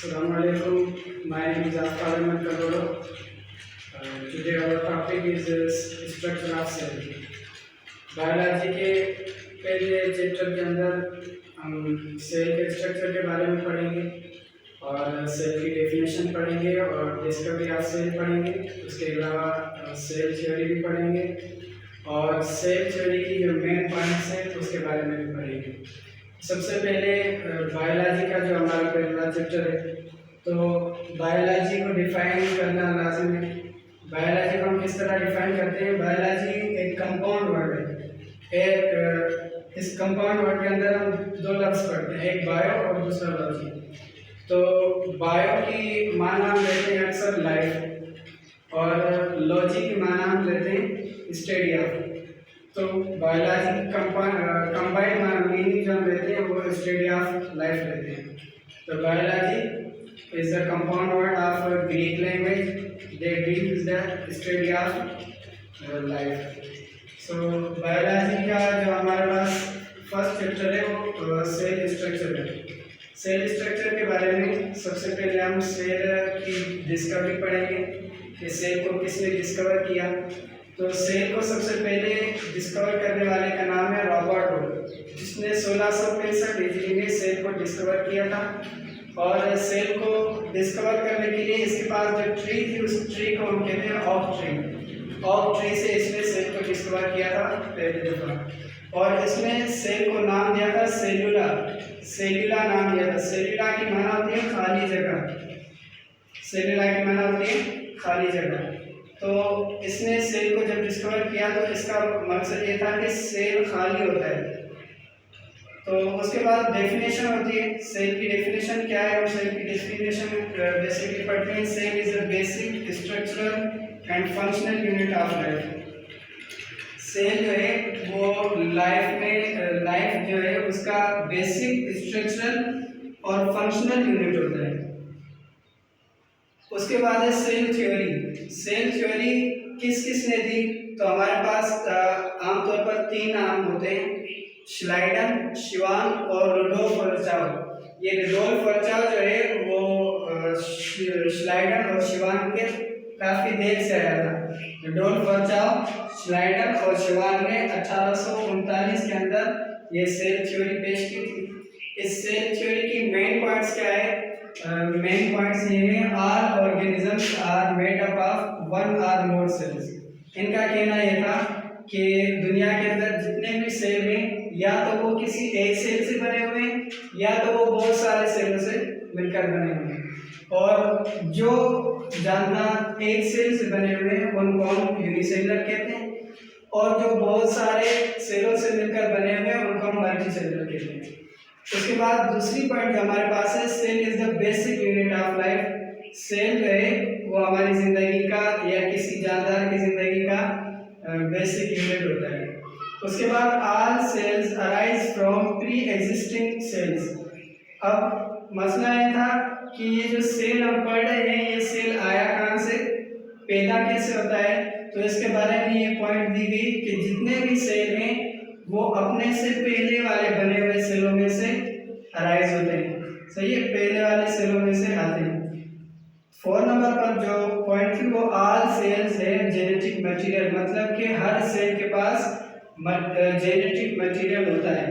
Assalamualaikum. My name is Afar Ahmed Kadoro. Today our topic is structure of cell. Biology के पहले chapter के अंदर हम cell के स्ट्रक्चर के बारे में पढ़ेंगे और सेल की डेफिनेशन पढ़ेंगे और डिस्कवरी ऑफ सेल पढ़ेंगे। उसके अलावा सेल थ्योरी भी पढ़ेंगे और सेल थ्योरी की जो मेन पॉइंट्स हैं उसके बारे में भी पढ़ेंगे। सबसे पहले बायोलॉजी का जो हमारा पहला चैप्टर है, तो बायोलॉजी को डिफाइन करना लाजिम है। बायोलॉजी को हम किस तरह डिफाइन करते हैं? बायोलॉजी एक कंपाउंड वर्ड है। इस कंपाउंड वर्ड के अंदर हम दो लफ्ज़ पढ़ते हैं, एक बायो और दूसरा लॉजी। तो बायो की माना हम लेते हैं अक्सर लाइफ और लॉजी की माना हम लेते हैं स्टडी ऑफ। तो बायोलॉजी कंबाइंड मीनिंग जो हम लेते हैं वो स्टडी ऑफ लाइफ लेते हैं। तो biology is the compound word of Greek language that means the study of life. So biology का जो हमारे पास फर्स्ट चैप्टर है वो सेल स्ट्रक्चर है। सेल स्ट्रक्चर के बारे में सबसे पहले हम सेल की डिस्कवरी पढ़ेंगे कि सेल को किसने डिस्कवर किया। तो सेल को सबसे पहले डिस्कवर करने वाले का नाम है रॉबर्ट हुक, जिसने 1665 ईस्वी में सेल को डिस्कवर किया था। और सेल को डिस्कवर करने के लिए इसके पास जो ट्री थी उस ट्री को हम कहते हैं ऑक ट्री। ऑक ट्री से इसने सेल को डिस्कवर किया था पहली दफ़ा और इसने सेल को नाम दिया था सेलुला। सेलुला नाम दिया था। सेलुला की माना होती है खाली जगह। सेलुला की माना होती है खाली जगह। तो इसने सेल को जब डिस्कवर किया तो इसका मकसद ये था कि सेल खाली होता है। तो उसके बाद डेफिनेशन होती है। सेल की डेफिनेशन क्या है? और सेल की डेफिनेशन बेसिकली पढ़ते हैं। Cell is a basic structural and functional unit of life. Cell जो है वो लाइफ जो है उसका बेसिक स्ट्रक्चरल और फंक्शनल यूनिट होता है। उसके बाद है सेल थ्योरी। सेल थ्योरी किस ने दी? तो हमारे पास आमतौर पर तीन नाम होते हैं, श्लाइडन, शिवान और रुडोल्फ वर्चाव। ये रुडोल्फ वर्चाव जो है वो श्लाइडन और शिवान के काफ़ी देर से आया था। रुडोल्फ वर्चाव, श्लाइडन और शिवान ने 1839 के अंदर ये सेल थ्योरी पेश की थी। इस सेल थ्योरी की मेन पॉइंट्स क्या है? मेन पॉइंट्स ये हैं, all organisms are made up of one or more sales. इनका कहना यह था कि दुनिया के अंदर जितने भी सेल हैं या तो वो किसी एक सेल से बने हुए हैं या तो वो बहुत सारे सेलों से मिलकर बने हुए हैं। और जो जानदार एक सेल से बने हुए हैं उनको हम यूनिसेलुलर कहते हैं और जो बहुत सारे सेलों से मिलकर बने हुए हैं उनको हम मल्टीसेलुलर कहते हैं। उसके बाद दूसरी पॉइंट जो हमारे पास है, cell is the basic unit of life. Cell जो है वो हमारी ज़िंदगी का या किसी जानदार की ज़िंदगी का बेसिक यूनिट होता है। उसके बाद all cells arise from pre existing cells. अब मसला ये था कि ये जो सेल हम पढ़ रहे हैं ये सेल आया कहाँ से, पैदा कैसे होता है? तो इसके बारे में ये पॉइंट दी गई कि जितने भी सेल हैं वो अपने से पहले वाले बने हुए सेलों में से अराइज होते हैं। सही है, पहले वाले सेलों में से आते हैं। 4 नंबर पर जो पॉइंट थी वो ऑल सेल्स है जेनेटिक मटेरियल, मतलब कि हर सेल के पास जेनेटिक मटेरियल होता है।